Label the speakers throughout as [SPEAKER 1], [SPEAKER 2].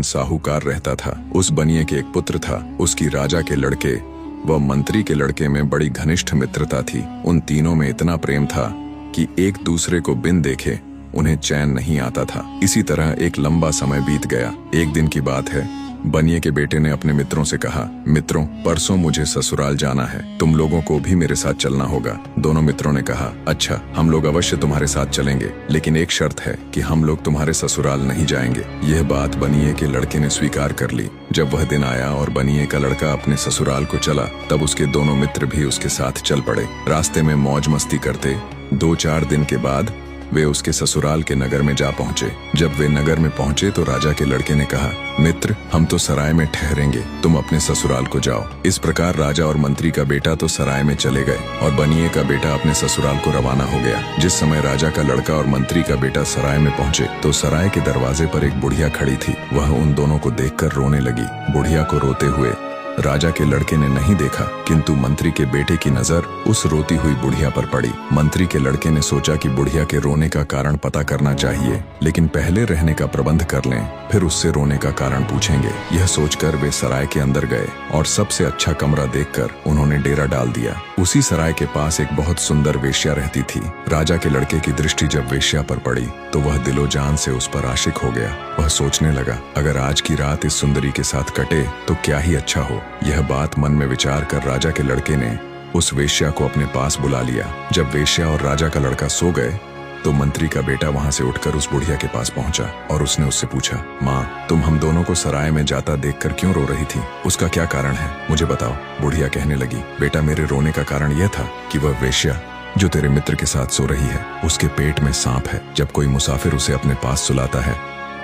[SPEAKER 1] नामधन साहूकार रहता था। उस बनिए के एक पुत्र था। उसकी राजा के लड़के व मंत्री के लड़के में बड़ी घनिष्ठ मित्रता थी। उन तीनों में इतना प्रेम था कि एक दूसरे को बिन देखे उन्हें चैन नहीं आता था। इसी तरह एक लंबा समय बीत गया। एक दिन की बात है, बनिए के बेटे ने अपने मित्रों से कहा, मित्रों, परसों मुझे ससुराल जाना है, तुम लोगों को भी मेरे साथ चलना होगा। दोनों मित्रों ने कहा, अच्छा, हम लोग अवश्य तुम्हारे साथ चलेंगे, लेकिन एक शर्त है कि हम लोग तुम्हारे ससुराल नहीं जाएंगे। यह बात बनिए के लड़के ने स्वीकार कर ली। जब वह दिन आया और बनिए का लड़का अपने ससुराल को चला, तब उसके दोनों मित्र भी उसके साथ चल पड़े। रास्ते में मौज मस्ती करते 2-4 दिन के बाद वे उसके ससुराल के नगर में जा पहुंचे। जब वे नगर में पहुंचे तो राजा के लड़के ने कहा, मित्र, हम तो सराय में ठहरेंगे, तुम अपने ससुराल को जाओ। इस प्रकार राजा और मंत्री का बेटा तो सराय में चले गए और बनिए का बेटा अपने ससुराल को रवाना हो गया। जिस समय राजा का लड़का और मंत्री का बेटा सराय में पहुंचे तो सराय के दरवाजे पर एक बुढ़िया खड़ी थी। वह उन दोनों को देखकर रोने लगी। बुढ़िया को रोते हुए राजा के लड़के ने नहीं देखा, किंतु मंत्री के बेटे की नजर उस रोती हुई बुढ़िया पर पड़ी। मंत्री के लड़के ने सोचा कि बुढ़िया के रोने का कारण पता करना चाहिए, लेकिन पहले रहने का प्रबंध कर लें, फिर उससे रोने का कारण पूछेंगे। यह सोचकर वे सराय के अंदर गए और सबसे अच्छा कमरा देखकर उन्होंने डेरा डाल दिया। उसी सराय के पास एक बहुत सुंदर वेश्या रहती थी। राजा के लड़के की दृष्टि जब वेश्या पर पड़ी तो वह दिलो जान से उस पर आशिक हो गया। वह सोचने लगा, अगर आज की रात इस सुंदरी के साथ कटे तो क्या ही अच्छा हो। यह बात मन में विचार कर राजा के लड़के ने उस वेश्या को अपने पास बुला लिया। जब वेश्या और राजा का लड़का सो गए तो मंत्री का बेटा वहां से उठकर उस बुढ़िया के पास पहुंचा और उसने उससे पूछा, माँ, तुम हम दोनों को सराय में जाता देखकर क्यों रो रही थी? उसका क्या कारण है, मुझे बताओ। बुढ़िया कहने लगी, बेटा, मेरे रोने का कारण यह था कि वह वेश्या जो तेरे मित्र के साथ सो रही है, उसके पेट में सांप है। जब कोई मुसाफिर उसे अपने पास सुलाता है,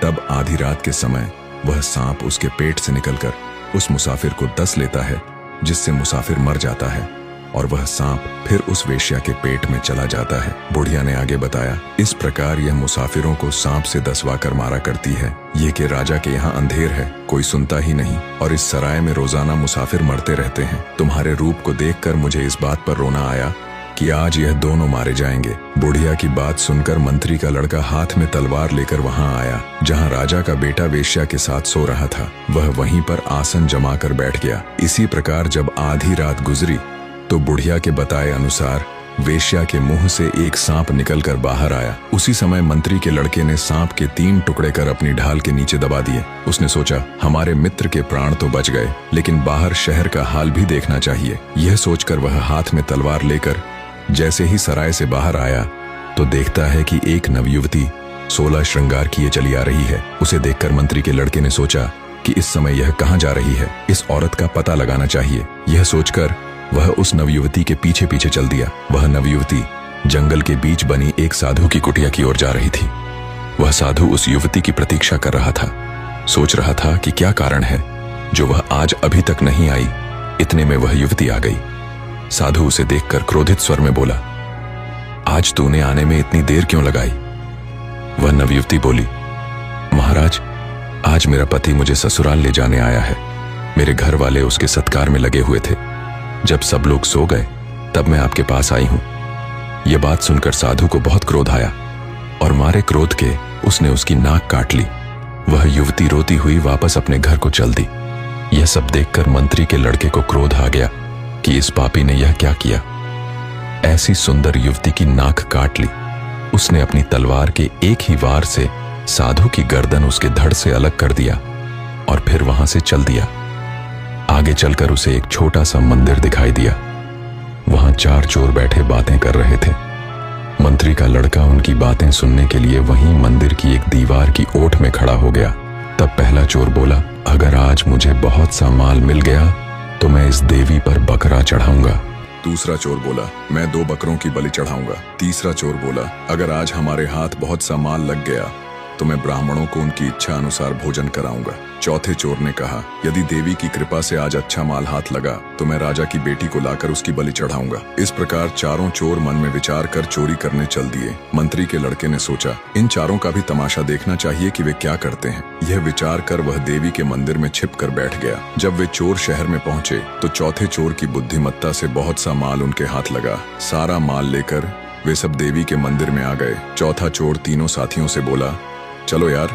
[SPEAKER 1] तब आधी रात के समय वह सांप उसके पेट से निकलकर उस मुसाफिर को डस लेता है, जिससे मुसाफिर मर जाता है और वह सांप फिर उस वेश्या के पेट में चला जाता है। बुढ़िया ने आगे बताया, इस प्रकार यह मुसाफिरों को सांप से दसवा कर मारा करती है। ये कि राजा के यहाँ अंधेर है, कोई सुनता ही नहीं, और इस सराय में रोजाना मुसाफिर मरते रहते हैं। तुम्हारे रूप को देखकर मुझे इस बात पर रोना आया कि आज यह दोनों मारे जाएंगे। बुढ़िया की बात सुनकर मंत्री का लड़का हाथ में तलवार लेकर वहां आया जहां राजा का बेटा वेश्या के साथ सो रहा था। वह वहीं पर आसन जमाकर बैठ गया। इसी प्रकार जब आधी रात गुजरी तो बुढ़िया के बताए अनुसार वेश्या के मुंह से एक सांप निकलकर बाहर आया। उसी समय मंत्री के लड़के ने सांप के 3 टुकड़े कर अपनी ढाल के नीचे दबा दिए। उसने सोचा, हमारे मित्र के प्राण तो बच गए, लेकिन बाहर शहर का हाल भी देखना चाहिए। यह सोचकर वह हाथ में तलवार लेकर जैसे ही सराय से बाहर आया तो देखता है कि एक नवयुवती 16 श्रृंगार किए चली आ रही है। उसे देखकर मंत्री के लड़के ने सोचा कि इस समय यह कहां जा रही है, इस औरत का पता लगाना चाहिए। यह सोचकर वह उस नवयुवती के पीछे पीछे चल दिया। वह नवयुवती जंगल के बीच बनी एक साधु की कुटिया की ओर जा रही थी। वह साधु उस युवती की प्रतीक्षा कर रहा था। सोच रहा था कि क्या कारण है जो वह आज अभी तक नहीं आई। इतने में वह युवती आ गई। साधु उसे देखकर क्रोधित स्वर में बोला, आज तूने आने में इतनी देर क्यों लगाई? वह नवयुवती बोली, महाराज, आज मेरा पति मुझे ससुराल ले जाने आया है। मेरे घर वाले उसके सत्कार में लगे हुए थे। जब सब लोग सो गए तब मैं आपके पास आई हूं। यह बात सुनकर साधु को बहुत क्रोध आया और मारे क्रोध के उसने उसकी नाक काट ली। वह युवती रोती हुई वापस अपने घर को चल दी। यह सब देखकर मंत्री के लड़के को क्रोध आ गया कि इस पापी ने यह क्या किया। ऐसी सुंदर युवती की नाक काट ली। उसने अपनी तलवार के एक ही वार से साधु की गर्दन उसके धड़ से अलग कर दिया और फिर वहां से चल दिया। आगे चलकर उसे एक छोटा सा मंदिर दिखाई दिया। वहां 4 चोर बैठे बातें कर रहे थे। मंत्री का लड़का उनकी बातें सुनने के लिए वहीं मंदिर की एक दीवार की ओट में खड़ा हो गया। तब पहला चोर बोला, अगर आज मुझे बहुत सा माल मिल गया तो मैं इस देवी पर बकरा चढ़ाऊंगा। दूसरा चोर बोला, मैं 2 बकरों की बलि चढ़ाऊंगा। तीसरा चोर बोला, अगर आज हमारे हाथ बहुत सा माल लग गया तो मैं ब्राह्मणों को उनकी इच्छा अनुसार भोजन कराऊंगा। चौथे चोर ने कहा, यदि देवी की कृपा से आज अच्छा माल हाथ लगा तो मैं राजा की बेटी को लाकर उसकी बलि चढ़ाऊंगा। इस प्रकार चारों चोर मन में विचार कर चोरी करने चल दिए। मंत्री के लड़के ने सोचा, इन चारों का भी तमाशा देखना चाहिए कि वे क्या करते हैं। यह विचार कर वह देवी के मंदिर में छिप कर बैठ गया। जब वे चोर शहर में पहुंचे तो चौथे चोर की बुद्धिमत्ता से बहुत सा माल उनके हाथ लगा। सारा माल लेकर वे सब देवी के मंदिर में आ गए। चौथा चोर तीनों साथियों से बोला, चलो यार,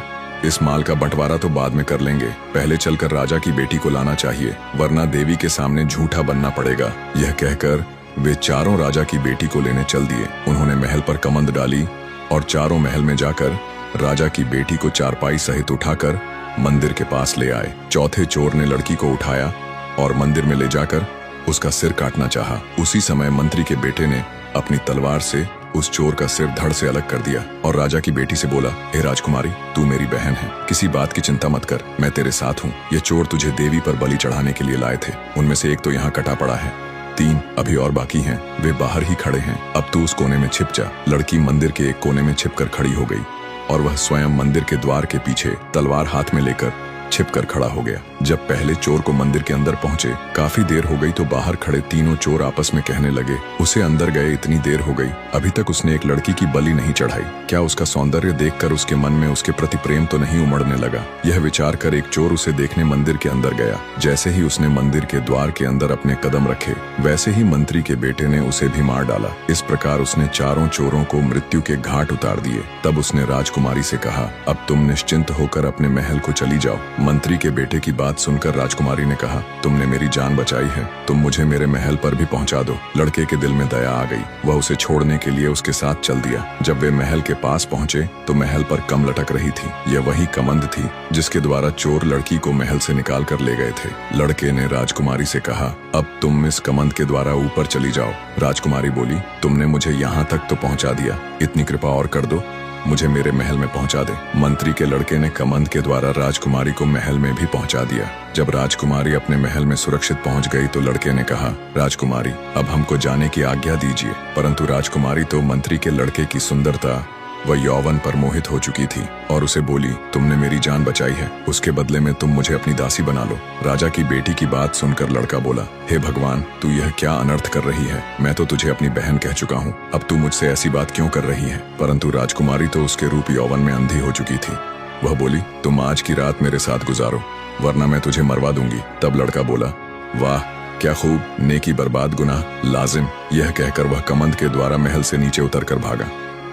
[SPEAKER 1] इस माल का बंटवारा तो बाद में कर लेंगे, पहले चलकर राजा की बेटी को लाना चाहिए, वरना देवी के सामने झूठा बनना पड़ेगा। यह कहकर वे चारों राजा की बेटी को लेने चल दिए। उन्होंने महल पर कमंद डाली और चारों महल में जाकर राजा की बेटी को चारपाई सहित उठाकर मंदिर के पास ले आए। चौथे चोर ने लड़की को उठाया और मंदिर में ले जाकर उसका सिर काटना चाहा। उसी समय मंत्री के बेटे ने अपनी तलवार से उस चोर का सिर धड़ से अलग कर दिया और राजा की बेटी से बोला, हे राजकुमारी, तू मेरी बहन है, किसी बात की चिंता मत कर, मैं तेरे साथ हूँ। ये चोर तुझे देवी पर बलि चढ़ाने के लिए लाए थे, उनमें से एक तो यहाँ कटा पड़ा है, 3 अभी और बाकी हैं, वे बाहर ही खड़े हैं, अब तू उस कोने में छिप जा। लड़की मंदिर के एक कोने में छिपकर खड़ी हो गई और वह स्वयं मंदिर के द्वार के पीछे तलवार हाथ में लेकर छिपकर खड़ा हो गया। जब पहले चोर को मंदिर के अंदर पहुंचे, काफी देर हो गई तो बाहर खड़े तीनों चोर आपस में कहने लगे, उसे अंदर गए इतनी देर हो गई, अभी तक उसने एक लड़की की बलि नहीं चढ़ाई, क्या उसका सौंदर्य देखकर उसके मन में उसके प्रति प्रेम तो नहीं उमड़ने लगा? यह विचार कर एक चोर उसे देखने मंदिर के अंदर गया। जैसे ही उसने मंदिर के द्वार के अंदर अपने कदम रखे, वैसे ही मंत्री के बेटे ने उसे भी मार डाला। इस प्रकार उसने चारों चोरों को मृत्यु के घाट उतार दिए। तब उसने राजकुमारी से कहा, अब तुम निश्चिंत होकर अपने महल को चली जाओ। मंत्री के बेटे की बात सुनकर राजकुमारी ने कहा, तुमने मेरी जान बचाई है, तुम मुझे मेरे महल पर भी पहुंचा दो। लड़के के दिल में दया आ गई, वह उसे छोड़ने के लिए उसके साथ चल दिया। जब वे महल के पास पहुंचे तो महल पर कम लटक रही थी। यह वही कमंद थी जिसके द्वारा चोर लड़की को महल से निकाल कर ले गए थे। लड़के ने राजकुमारी से कहा, अब तुम इस कमंद के द्वारा ऊपर चली जाओ। राजकुमारी बोली, तुमने मुझे यहाँ तक तो पहुँचा दिया, इतनी कृपा और कर दो, मुझे मेरे महल में पहुंचा दे। मंत्री के लड़के ने कमंद के द्वारा राजकुमारी को महल में भी पहुंचा दिया। जब राजकुमारी अपने महल में सुरक्षित पहुंच गई तो लड़के ने कहा, राजकुमारी, अब हमको जाने की आज्ञा दीजिए। परंतु राजकुमारी तो मंत्री के लड़के की सुंदरता वह यौवन पर मोहित हो चुकी थी और उसे बोली, तुमने मेरी जान बचाई है, उसके बदले में तुम मुझे अपनी दासी बना लो। राजा की बेटी की बात सुनकर लड़का बोला, हे भगवान, तू यह क्या अनर्थ कर रही है? मैं तो तुझे अपनी बहन कह चुका हूँ, अब तू मुझसे ऐसी बात क्यों कर रही है? परंतु राजकुमारी तो उसके रूप यौवन में अंधी हो चुकी थी। वह बोली, तुम आज की रात मेरे साथ गुजारो, वरना मैं तुझे मरवा दूंगी। तब लड़का बोला, वाह क्या खूब, नेकी बर्बाद गुनाह लाजिम। यह कहकर वह कमंद के द्वारा महल से नीचे उतर कर भागा।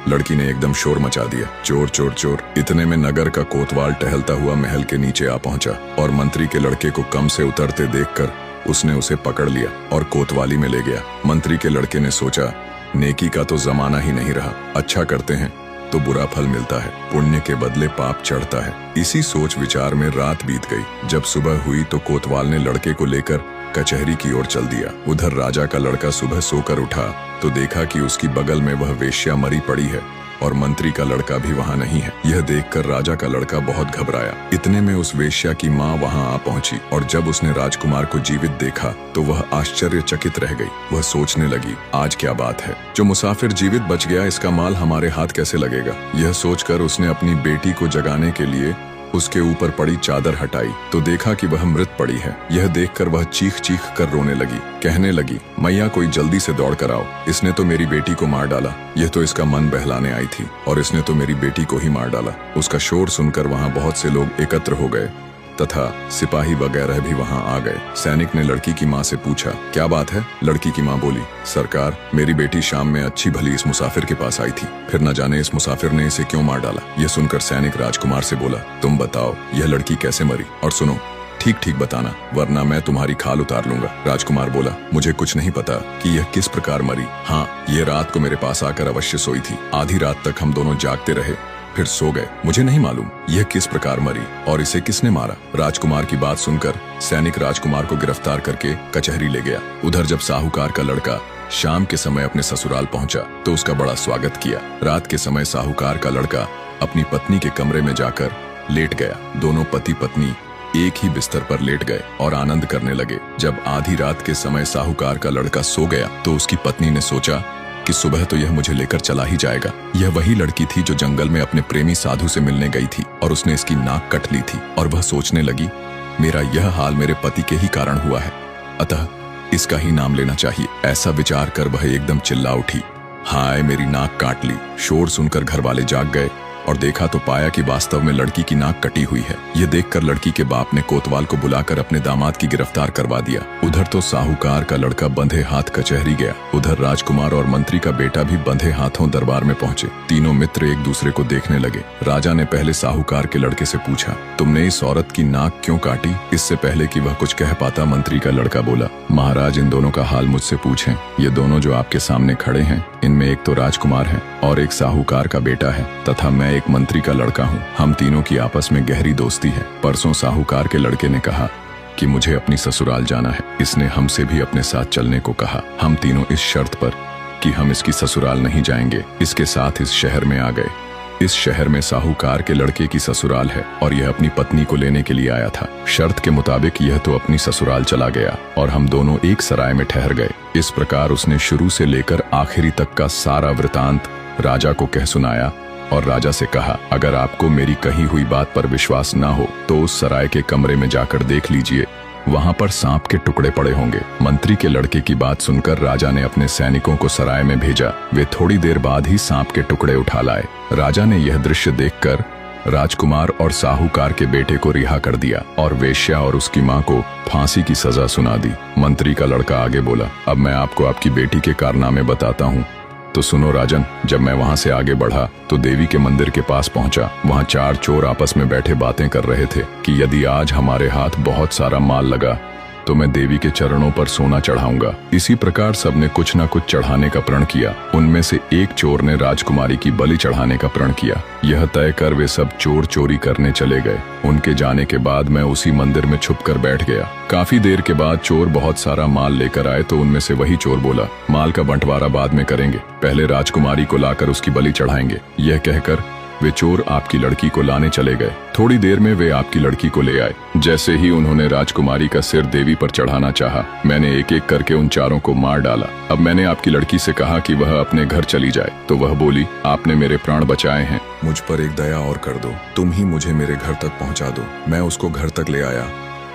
[SPEAKER 1] लड़की ने एकदम शोर मचा दिया, चोर चोर चोर। इतने में नगर का कोतवाल टहलता हुआ महल के नीचे आ पहुंचा और मंत्री के लड़के को कम से उतरते देखकर उसने उसे पकड़ लिया और कोतवाली में ले गया। मंत्री के लड़के ने सोचा, नेकी का तो जमाना ही नहीं रहा, अच्छा करते हैं तो बुरा फल मिलता है, पुण्य के बदले पाप चढ़ता है। इसी सोच विचार में रात बीत गई। जब सुबह हुई तो कोतवाल ने लड़के को लेकर कचहरी की ओर चल दिया। उधर राजा का लड़का सुबह सोकर उठा तो देखा कि उसकी बगल में वह वेश्या मरी पड़ी है और मंत्री का लड़का भी वहां नहीं है। यह देखकर राजा का लड़का बहुत घबराया। इतने में उस वेश्या की माँ वहां आ पहुंची और जब उसने राजकुमार को जीवित देखा तो वह आश्चर्यचकित रह गई। वह सोचने लगी, आज क्या बात है, जो मुसाफिर जीवित बच गया, इसका माल हमारे हाथ कैसे लगेगा? यह सोचकर उसने अपनी बेटी को जगाने के लिए उसके ऊपर पड़ी चादर हटाई तो देखा कि वह मृत पड़ी है। यह देखकर वह चीख चीख कर रोने लगी, कहने लगी, मैया कोई जल्दी से दौड़ कर आओ, इसने तो मेरी बेटी को मार डाला। यह तो इसका मन बहलाने आई थी और इसने तो मेरी बेटी को ही मार डाला। उसका शोर सुनकर वहां बहुत से लोग एकत्र हो गए तथा सिपाही वगैरह भी वहां आ गए। सैनिक ने लड़की की माँ से पूछा, क्या बात है? लड़की की माँ बोली, सरकार, मेरी बेटी शाम में अच्छी भली इस मुसाफिर के पास आई थी, फिर न जाने इस मुसाफिर ने इसे क्यों मार डाला। यह सुनकर सैनिक राजकुमार से बोला, तुम बताओ यह लड़की कैसे मरी, और सुनो ठीक ठीक बताना वरना मैं तुम्हारी खाल उतार लूंगा। राजकुमार बोला, मुझे कुछ नहीं पता कि यह किस प्रकार मरी। हाँ, ये रात को मेरे पास आकर अवश्य सोई थी, आधी रात तक हम दोनों जागते रहे, फिर सो गए। मुझे नहीं मालूम यह किस प्रकार मरी और इसे किसने मारा। राजकुमार की बात सुनकर सैनिक राजकुमार को गिरफ्तार करके कचहरी ले गया। उधर जब साहूकार का लड़का शाम के समय अपने ससुराल पहुंचा तो उसका बड़ा स्वागत किया। रात के समय साहूकार का लड़का अपनी पत्नी के कमरे में जाकर लेट गया। दोनों पति पत्नी एक ही बिस्तर पर लेट गए और आनंद करने लगे। जब आधी रात के समय साहूकार का लड़का सो गया तो उसकी पत्नी ने सोचा कि सुबह तो यह मुझे लेकर चला ही जाएगा। यह वही लड़की थी जो जंगल में अपने प्रेमी साधु से मिलने गई थी और उसने इसकी नाक कट ली थी और वह सोचने लगी, मेरा यह हाल मेरे पति के ही कारण हुआ है, अतः इसका ही नाम लेना चाहिए। ऐसा विचार कर वह एकदम चिल्ला उठी, हाय मेरी नाक काट ली। शोर सुनकर घर वाले जाग गए और देखा तो पाया कि वास्तव में लड़की की नाक कटी हुई है। यह देखकर लड़की के बाप ने कोतवाल को बुलाकर अपने दामाद की गिरफ्तार करवा दिया। उधर तो साहूकार का लड़का बंधे हाथ कचहरी गया। उधर राजकुमार और मंत्री का बेटा भी बंधे हाथों दरबार में पहुंचे। तीनों मित्र एक दूसरे को देखने लगे। राजा ने पहले साहूकार के लड़के से पूछा, तुमने इस औरत की नाक क्यों काटी? इससे पहले कि वह कुछ कह पाता मंत्री का लड़का बोला, महाराज इन दोनों का हाल मुझसे पूछें। ये दोनों जो आपके सामने खड़े हैं, इनमें एक तो राजकुमार है और एक साहूकार का बेटा है तथा मैं एक मंत्री का लड़का हूँ। हम तीनों की आपस में गहरी दोस्ती है। परसों साहूकार के लड़के ने कहा कि मुझे अपनी ससुराल जाना है। इसने हमसे भी अपने साथ चलने को कहा। हम तीनों इस शर्त पर कि हम इसकी ससुराल नहीं जाएंगे, इसके साथ इस शहर में आ गए। इस शहर में साहूकार के लड़के की ससुराल है और यह अपनी पत्नी को लेने के लिए आया था। शर्त के मुताबिक यह तो अपनी ससुराल चला गया और हम दोनों एक सराय में ठहर गए। इस प्रकार उसने शुरू से लेकर आखिरी तक का सारा वृतांत राजा को कह सुनाया और राजा से कहा, अगर आपको मेरी कही हुई बात पर विश्वास ना हो तो उस सराय के कमरे में जाकर देख लीजिए, वहां पर सांप के टुकड़े पड़े होंगे। मंत्री के लड़के की बात सुनकर राजा ने अपने सैनिकों को सराय में भेजा। वे थोड़ी देर बाद ही सांप के टुकड़े उठा लाए। राजा ने यह दृश्य देखकर राजकुमार और साहूकार के बेटे को रिहा कर दिया और वेश्या और उसकी मां को फांसी की सजा सुना दी। मंत्री का लड़का आगे बोला, अब मैं आपको आपकी बेटी के कारनामे बताता हूँ। तो सुनो राजन, जब मैं वहां से आगे बढ़ा तो देवी के मंदिर के पास पहुंचा। वहां 4 चोर आपस में बैठे बातें कर रहे थे कि यदि आज हमारे हाथ बहुत सारा माल लगा तो मैं देवी के चरणों पर सोना चढ़ाऊंगा। इसी प्रकार सबने कुछ न कुछ चढ़ाने का प्रण किया। उनमें से एक चोर ने राजकुमारी की बलि चढ़ाने का प्रण किया। यह तय कर वे सब चोर चोरी करने चले गए। उनके जाने के बाद मैं उसी मंदिर में छुप कर बैठ गया। काफी देर के बाद चोर बहुत सारा माल लेकर आए तो उनमें से वही चोर बोला, माल का बंटवारा बाद में करेंगे, पहले राजकुमारी को लाकर उसकी बलि चढ़ाएंगे। यह कहकर वे चोर आपकी लड़की को लाने चले गए। थोड़ी देर में वे आपकी लड़की को ले आए। जैसे ही उन्होंने राजकुमारी का सिर देवी पर चढ़ाना चाहा, मैंने एक एक करके उन चारों को मार डाला। अब मैंने आपकी लड़की से कहा कि वह अपने घर चली जाए तो वह बोली, आपने मेरे प्राण बचाए हैं, मुझ पर एक दया और कर दो, तुम ही मुझे मेरे घर तक पहुंचा दो। मैं उसको घर तक ले आया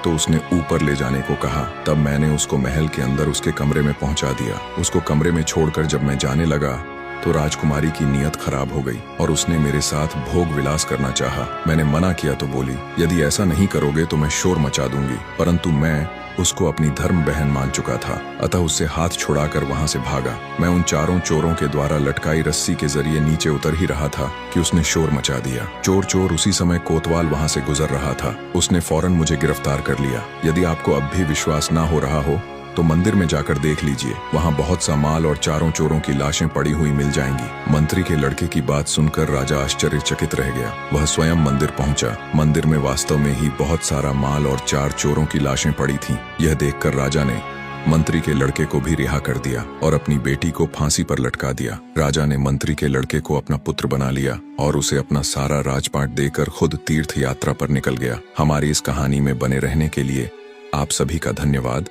[SPEAKER 1] तो उसने ऊपर ले जाने को कहा। तब मैंने उसको महल के अंदर उसके कमरे में पहुंचा दिया। उसको कमरे में छोड़कर जब मैं जाने लगा तो राजकुमारी की नीयत खराब हो गई और उसने मेरे साथ भोग विलास करना चाहा। मैंने मना किया तो बोली, यदि ऐसा नहीं करोगे तो मैं शोर मचा दूंगी। परंतु मैं उसको अपनी धर्म बहन मान चुका था, अतः उससे हाथ छुड़ाकर वहां से भागा। मैं उन चारों चोरों के द्वारा लटकाई रस्सी के जरिए नीचे उतर ही रहा था कि उसने शोर मचा दिया। चोर उसी समय कोतवाल वहां से गुजर रहा था। उसने फौरन मुझे गिरफ्तार कर लिया। यदि आपको अब भी विश्वास ना हो रहा हो तो मंदिर में जाकर देख लीजिए, वहां बहुत सा माल और चारों चोरों की लाशें पड़ी हुई मिल जाएंगी। मंत्री के लड़के की बात सुनकर राजा आश्चर्यचकित रह गया। वह स्वयं मंदिर पहुंचा। मंदिर में वास्तव में ही बहुत सारा माल और 4 चोरों की लाशें पड़ी थीं। यह देखकर राजा ने मंत्री के लड़के को भी रिहा कर दिया और अपनी बेटी को फांसी पर लटका दिया। राजा ने मंत्री के लड़के को अपना पुत्र बना लिया और उसे अपना सारा राजपाट देकर खुद तीर्थ यात्रा पर निकल गया। हमारी इस कहानी में बने रहने के लिए आप सभी का धन्यवाद।